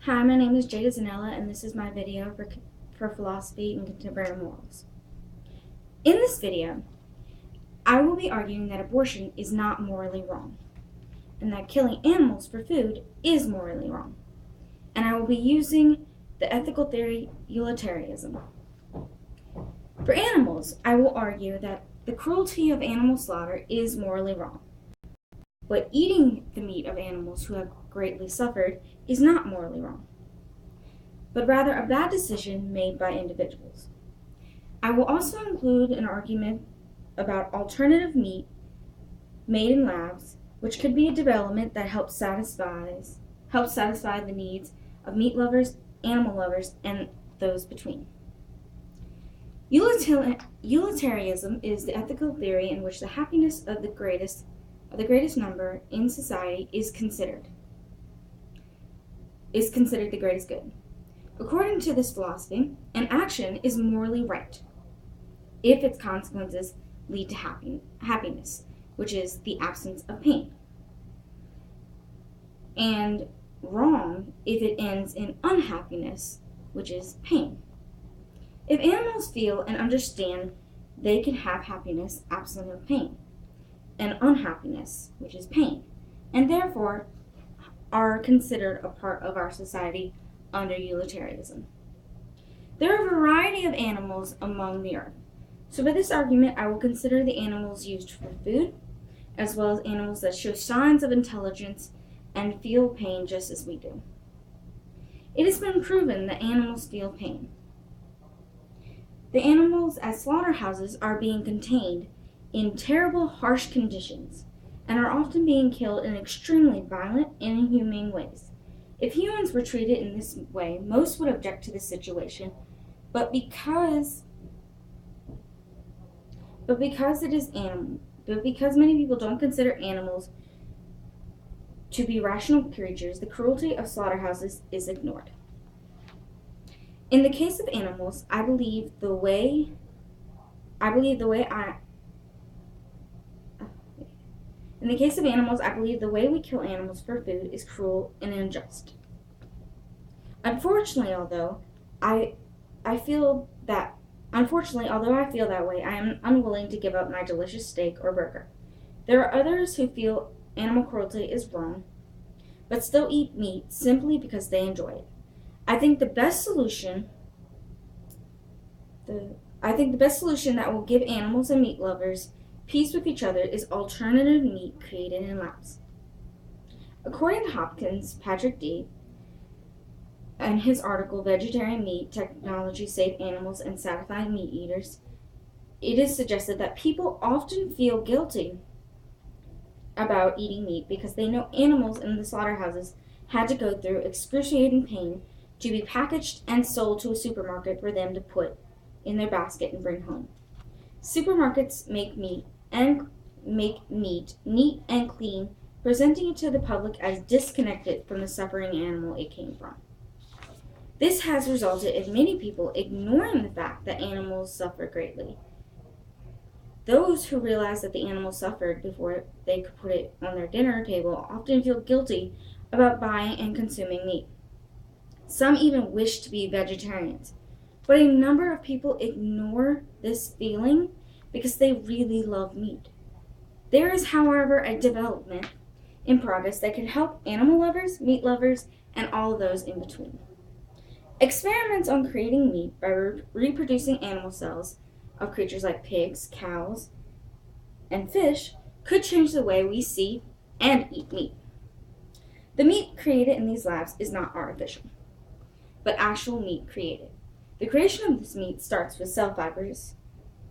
Hi, my name is Jada Zenella, and this is my video for philosophy and contemporary morals. In this video, I will be arguing that abortion is not morally wrong, and that killing animals for food is morally wrong. And I will be using the ethical theory utilitarianism. For animals, I will argue that the cruelty of animal slaughter is morally wrong, but eating the meat of animals who have greatly suffered is not morally wrong, but rather a bad decision made by individuals. I will also include an argument about alternative meat made in labs, which could be a development that helps satisfy the needs of meat lovers, animal lovers, and those between. Utilitarianism is the ethical theory in which the happiness of the greatest number in society is considered the greatest good. According to this philosophy, an action is morally right if its consequences lead to happiness, which is the absence of pain, and wrong if it ends in unhappiness, which is pain. If animals feel and understand, they can have happiness absent of pain, and unhappiness, which is pain, and therefore are considered a part of our society under utilitarianism. There are a variety of animals among the earth, so by this argument I will consider the animals used for food, as well as animals that show signs of intelligence and feel pain just as we do. It has been proven that animals feel pain. The animals at slaughterhouses are being contained in terrible, harsh conditions, and are often being killed in extremely violent and inhumane ways. If humans were treated in this way, most would object to this situation, but because many people don't consider animals to be rational creatures, the cruelty of slaughterhouses is ignored. In the case of animals, I believe the way we kill animals for food is cruel and unjust. Unfortunately, although I feel that way, I am unwilling to give up my delicious steak or burger. There are others who feel animal cruelty is wrong, but still eat meat simply because they enjoy it. I think the best solution that will give animals and meat lovers peace with each other is alternative meat created in labs. According to Hopkins, Patrick D., and his article, Vegetarian Meat, Technology Saved Animals and Satisfied Meat Eaters, it is suggested that people often feel guilty about eating meat because they know animals in the slaughterhouses had to go through excruciating pain to be packaged and sold to a supermarket for them to put in their basket and bring home. Supermarkets make meat neat and clean, presenting it to the public as disconnected from the suffering animal it came from. This has resulted in many people ignoring the fact that animals suffer greatly. Those who realize that the animal suffered before they could put it on their dinner table often feel guilty about buying and consuming meat. Some even wish to be vegetarians, but a number of people ignore this feeling because they really love meat. There is, however, a development in progress that can help animal lovers, meat lovers, and all of those in between. Experiments on creating meat by reproducing animal cells of creatures like pigs, cows, and fish could change the way we see and eat meat. The meat created in these labs is not artificial, but actual meat created. The creation of this meat starts with cell fibers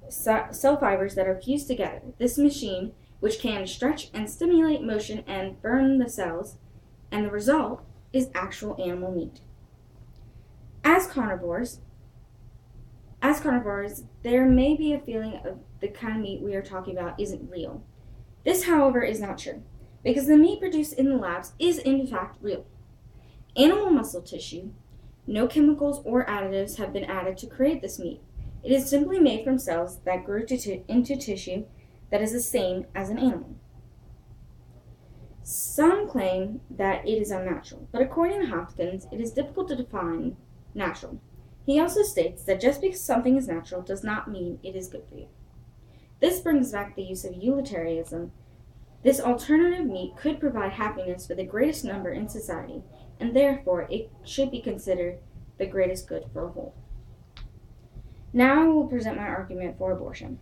that are fused together. This machine, which can stretch and stimulate motion and burn the cells, and the result is actual animal meat. As carnivores, there may be a feeling of the kind of meat we are talking about isn't real. This, however, is not true, because the meat produced in the labs is in fact real. Animal muscle tissue, no chemicals or additives have been added to create this meat. It is simply made from cells that grew into tissue that is the same as an animal. Some claim that it is unnatural, but according to Hopkins, it is difficult to define natural. He also states that just because something is natural does not mean it is good for you. This brings back the use of utilitarianism. This alternative meat could provide happiness for the greatest number in society, and therefore it should be considered the greatest good for a whole. Now I will present my argument for abortion.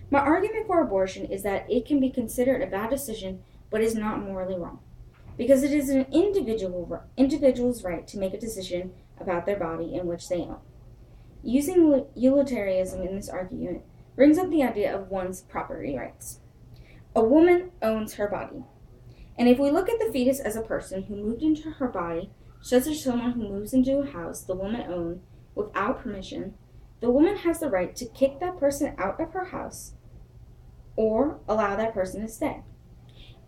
My argument for abortion is that it can be considered a bad decision, but is not morally wrong, because it is an individual's right to make a decision about their body in which they own. Using utilitarianism in this argument brings up the idea of one's property rights. A woman owns her body, and if we look at the fetus as a person who moved into her body, just as someone who moves into a house the woman owned without permission, the woman has the right to kick that person out of her house or allow that person to stay,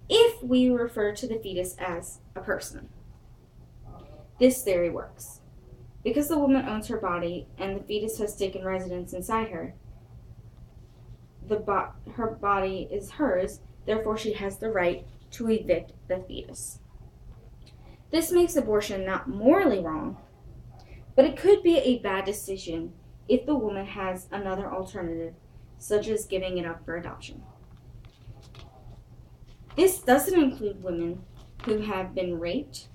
if we refer to the fetus as a person. This theory works. Because the woman owns her body and the fetus has taken residence inside her, her body is hers, therefore she has the right to evict the fetus. This makes abortion not morally wrong, but it could be a bad decision if the woman has another alternative, such as giving it up for adoption. This doesn't include women who have been raped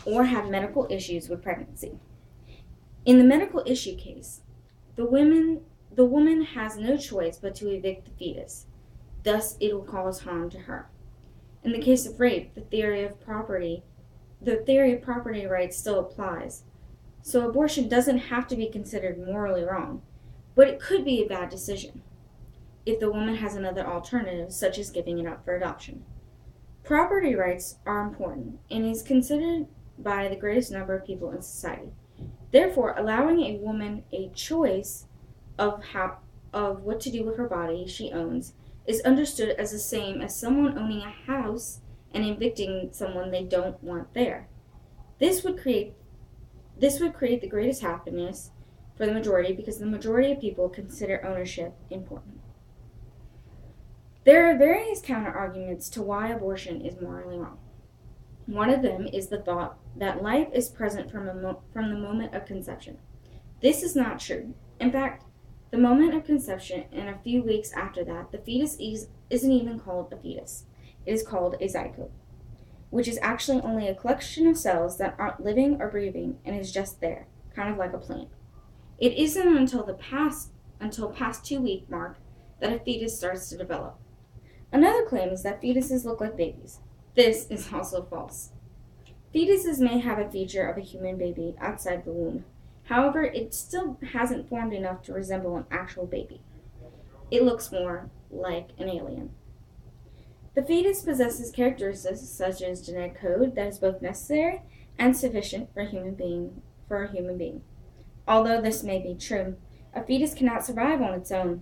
or have medical issues with pregnancy. In the medical issue case, the woman has no choice but to evict the fetus, thus it will cause harm to her. In the case of rape, the theory of property rights still applies, so abortion doesn't have to be considered morally wrong, but it could be a bad decision if the woman has another alternative, such as giving it up for adoption. Property rights are important and is considered by the greatest number of people in society. Therefore, allowing a woman a choice of what to do with her body she owns is understood as the same as someone owning a house and evicting someone they don't want there. This would create the greatest happiness for the majority, because the majority of people consider ownership important. There are various counter-arguments to why abortion is morally wrong. One of them is the thought that life is present from the moment of conception. This is not true. In fact, the moment of conception and a few weeks after that, the fetus isn't even called a fetus. It is called a zygote, which is actually only a collection of cells that aren't living or breathing and is just there, kind of like a plant. It isn't until past 2-week mark that a fetus starts to develop. Another claim is that fetuses look like babies. This is also false. Fetuses may have a feature of a human baby outside the womb. However, it still hasn't formed enough to resemble an actual baby. It looks more like an alien. The fetus possesses characteristics such as genetic code that is both necessary and sufficient for a human being. Although this may be true, a fetus cannot survive on its own,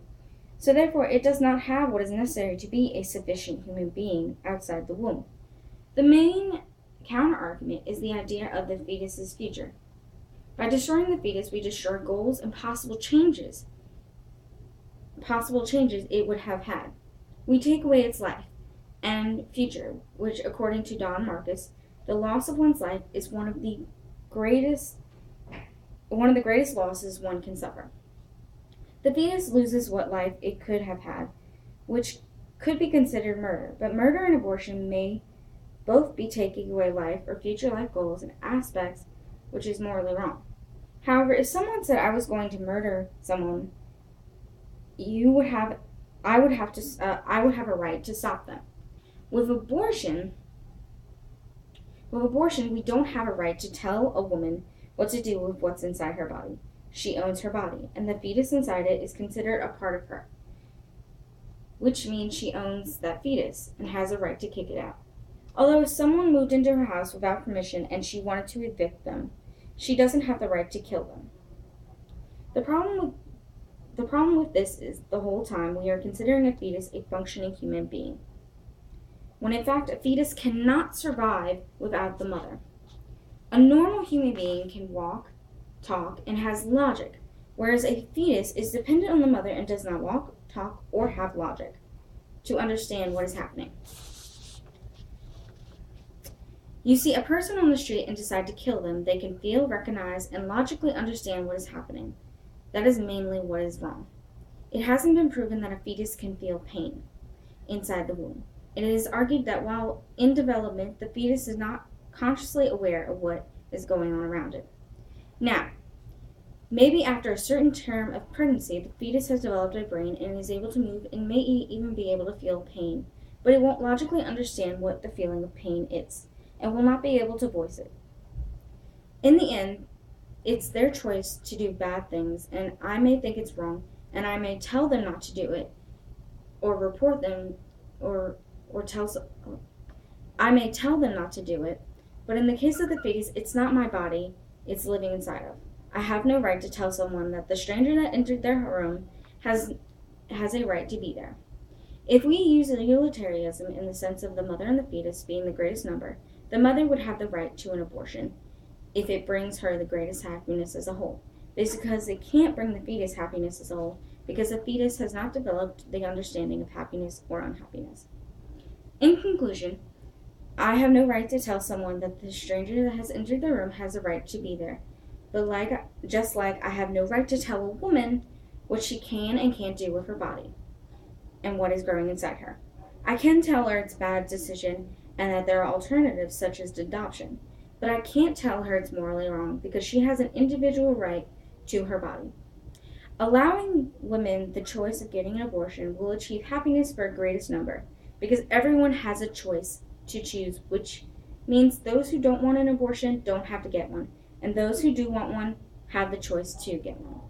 so therefore it does not have what is necessary to be a sufficient human being outside the womb. The main counter-argument is the idea of the fetus's future. By destroying the fetus, we destroy goals and possible changes it would have had. We take away its life and future, which, according to Don Marquis, the loss of one's life is one of the greatest losses one can suffer. The fetus loses what life it could have had, which could be considered murder, but murder and abortion may both be taking away life or future life goals and aspects, which is morally wrong. However, if someone said I was going to murder someone, I would have a right to stop them. With abortion, we don't have a right to tell a woman what to do with what's inside her body. She owns her body, and the fetus inside it is considered a part of her, which means she owns that fetus and has a right to kick it out. Although if someone moved into her house without permission and she wanted to evict them, she doesn't have the right to kill them. The problem with this is the whole time we are considering a fetus a functioning human being, when in fact a fetus cannot survive without the mother. A normal human being can walk, talk, and has logic, whereas a fetus is dependent on the mother and does not walk, talk, or have logic to understand what is happening. You see a person on the street and decide to kill them, they can feel, recognize, and logically understand what is happening. That is mainly what is wrong. It hasn't been proven that a fetus can feel pain inside the womb. It is argued that while in development, the fetus is not consciously aware of what is going on around it. Now, maybe after a certain term of pregnancy, the fetus has developed a brain and is able to move and may even be able to feel pain, but it won't logically understand what the feeling of pain is and will not be able to voice it. In the end, it's their choice to do bad things, and I may think it's wrong, and I may tell them not to do it, or report them, or I may tell them not to do it, but in the case of the fetus, it's not my body it's living inside of. I have no right to tell someone that the stranger that entered their room has a right to be there. If we use utilitarianism in the sense of the mother and the fetus being the greatest number, the mother would have the right to an abortion if it brings her the greatest happiness as a whole. This is because it can't bring the fetus happiness as a whole, because the fetus has not developed the understanding of happiness or unhappiness. In conclusion, I have no right to tell someone that the stranger that has entered the room has a right to be there, but just like I have no right to tell a woman what she can and can't do with her body and what is growing inside her. I can tell her it's a bad decision and that there are alternatives such as adoption, but I can't tell her it's morally wrong because she has an individual right to her body. Allowing women the choice of getting an abortion will achieve happiness for a greatest number because everyone has a choice to choose, which means those who don't want an abortion don't have to get one, and those who do want one have the choice to get one.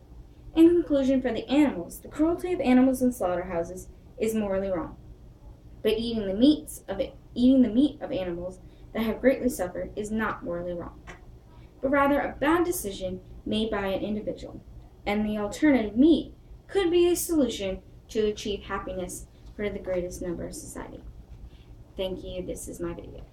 In conclusion, for the animals, the cruelty of animals in slaughterhouses is morally wrong, but eating the meat of animals that have greatly suffered is not morally wrong, but rather a bad decision made by an individual, and the alternative meat could be a solution to achieve happiness for the greatest number of society. Thank you. This is my video.